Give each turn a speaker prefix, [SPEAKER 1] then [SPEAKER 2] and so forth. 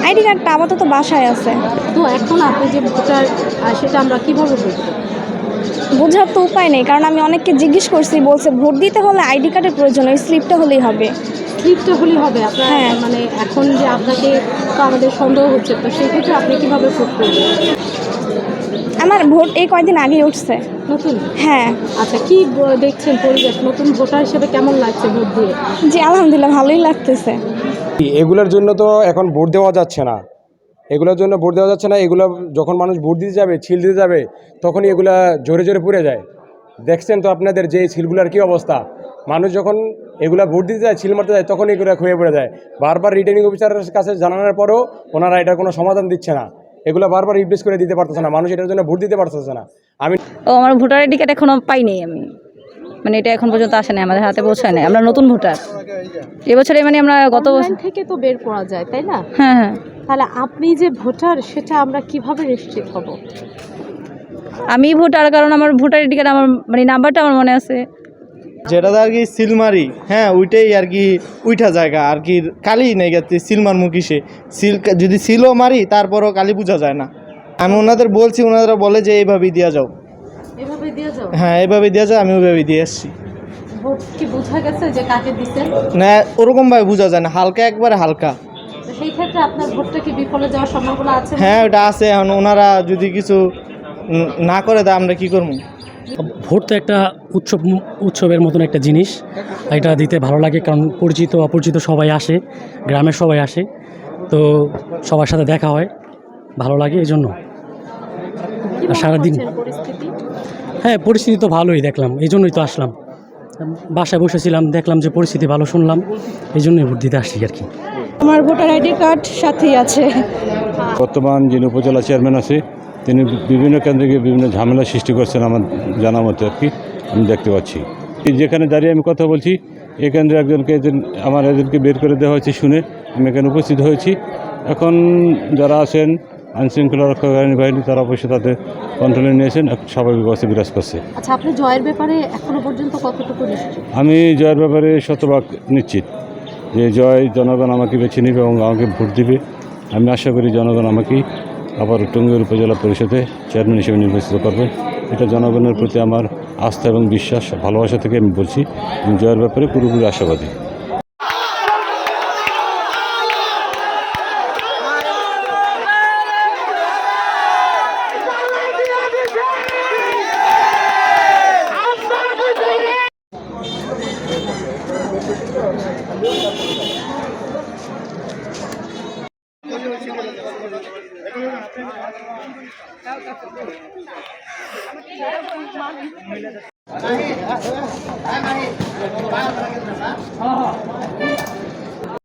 [SPEAKER 1] ID কার্ডটা আপাতত বাসায় আছে।
[SPEAKER 2] তো এখন আপনি যে ভোটার সেটা আমরা কীভাবে বুঝবো?
[SPEAKER 1] বোঝার তো উপায় নেই, কারণ আমি অনেককে জিজ্ঞেস করছি, বলছে ভোট দিতে হলে আইডি কার্ডের প্রয়োজন, ওই স্লিপটা হলেই হবে।
[SPEAKER 2] স্লিপটা হলেই হবে আপনার?
[SPEAKER 1] হ্যাঁ।
[SPEAKER 2] মানে এখন যে আপনাকে তো আমাদের সন্দেহ হচ্ছে, তো সেই ক্ষেত্রে আপনি কীভাবে ভোট করবেন?
[SPEAKER 1] আমার ভোট এই কয়েকদিন আগেই উঠছে।
[SPEAKER 2] নতুন?
[SPEAKER 1] হ্যাঁ।
[SPEAKER 2] আচ্ছা, কি দেখছেন পরিবেশ? নতুন ভোটার হিসেবে কেমন লাগছে ভোট দিয়ে?
[SPEAKER 1] জি আলহামদুলিল্লাহ, ভালোই লাগতেছে।
[SPEAKER 3] এগুলোর জন্য তো এখন ভোট দেওয়া যাচ্ছে না, এগুলোর জন্য ভোট দেওয়া যাচ্ছে না। এগুলো যখন মানুষ ভোট দিতে যাবে, ছিল দিতে যাবে, তখনই এগুলা জোরে জোরে পুড়ে যায়। দেখছেন তো আপনাদের যে ছিলগুলার কী অবস্থা। মানুষ যখন এগুলা ভোট দিতে যায়, ছিল মারতে যায়, তখন এগুলো খুঁয়ে পড়ে যায়। বারবার রিটার্নিং অফিসারের কাছে জানানোর পরেও ওনারা এটার কোনো সমাধান দিচ্ছে না। এগুলো বারবার রিপ্লেস করে দিতে পারতেছে না, মানুষ এটার জন্য ভোট দিতে পারতেছে না।
[SPEAKER 4] আমার ভোটার আইডি কার্ড এখনও পাইনি আমি, মানে এটা এখন পর্যন্ত আসে নাই, আমাদের হাতে পৌঁছায় নাই। আমরা নতুন ভোটার এবছরে, মানে আমরা গত বছর
[SPEAKER 2] থেকে তো বের করা যায়, তাই না?
[SPEAKER 4] হ্যাঁ হ্যাঁ।
[SPEAKER 2] তাহলে আপনি যে ভোটার সেটা আমরা কিভাবে নিশ্চিত হব?
[SPEAKER 4] আমি ভোটার, কারণ আমার ভোটার আইডি কার্ড, আমার মানে নাম্বারটা আমার মনে আছে।
[SPEAKER 5] যেটা আর কি সিলমারি, হ্যাঁ ওইটাই আর কি উইঠা জায়গা আর কি, কালি নেই গেছে সিলমার মুখী সে সিল, যদি সিলও মারি তারপরও কালি বোঝা যায় না। আমি ওনাদের বলছি, ওনারা বলে যে এইভাবেই দিয়ে যাও।
[SPEAKER 2] এভাবে দিয়ে যাও?
[SPEAKER 5] হ্যাঁ এইভাবে দিয়ে যাও, আমি ওইভাবেই দিয়ে আসছি।
[SPEAKER 2] ভোট কি বোঝা গেছে যে কাকে দিচ্ছেন?
[SPEAKER 5] না ওরকমভাবে বোঝা যায় না, হালকা একবারে হালকা।
[SPEAKER 2] সেই ক্ষেত্রে আপনার ভোটটা কি বিফলে যাওয়ার সম্ভাবনা আছে?
[SPEAKER 5] হ্যাঁ ওটা আছে। এখন ওনারা যদি কিছু না করে তা আমরা কি করবো?
[SPEAKER 6] ভোট তো একটা উৎসবের মতন একটা জিনিস, এটা দিতে ভালো লাগে, কারণ পরিচিত অপরিচিত সবাই আসে, গ্রামের সবাই আসে, তো সবার সাথে দেখা হয়, ভালো লাগে এই জন্য। আর সারাদিন হ্যাঁ পরিস্থিতি তো ভালোই দেখলাম, এই জন্যই তো আসলাম। বাসায় বসেছিলাম, দেখলাম যে পরিস্থিতি ভালো, শুনলাম, এই জন্যই ভোট দিতে আসছি আর কি।
[SPEAKER 1] আমার ভোটার আইডি কার্ড সাথেই আছে।
[SPEAKER 7] বর্তমান যিনি উপজেলা চেয়ারম্যান আছে, তিনি বিভিন্ন কেন্দ্রে গিয়ে বিভিন্ন ঝামেলা সৃষ্টি করছেন আমার জানা মতে আর কি, আমি দেখতে পাচ্ছি। যেখানে দাঁড়িয়ে আমি কথা বলছি, এই কেন্দ্রে একজনকে আমার এজেন্টকে বের করে দেওয়া হয়েছে শুনে আমি এখানে উপস্থিত হয়েছি। এখন যারা আছেন আইনশৃঙ্খলা রক্ষাকারী বাহিনী, তারা অবশ্যই তাদের কন্ট্রোলে নিয়েছেন, স্বাভাবিক অবস্থা বিরাজ করছে।
[SPEAKER 2] আচ্ছা, আপনি জয়ের ব্যাপারে এখনো পর্যন্ত কতটুকু নিশ্চিত?
[SPEAKER 7] আমি জয়ের ব্যাপারে শতভাগ নিশ্চিত যে জয় জনগণ আমাকে বেছে নেবে এবং আমাকে ভোট দিবে। আমি আশা করি জনগণ আমাকেই আবার টঙ্গীর উপজেলা পরিষদে চেয়ারম্যান হিসেবে নির্বাচিত করবে। এটা জনগণের প্রতি আমার আস্থা এবং বিশ্বাস, ভালোবাসা থেকে আমি বলছি। আমি জয়ের ব্যাপারে পুরোপুরি আশাবাদী।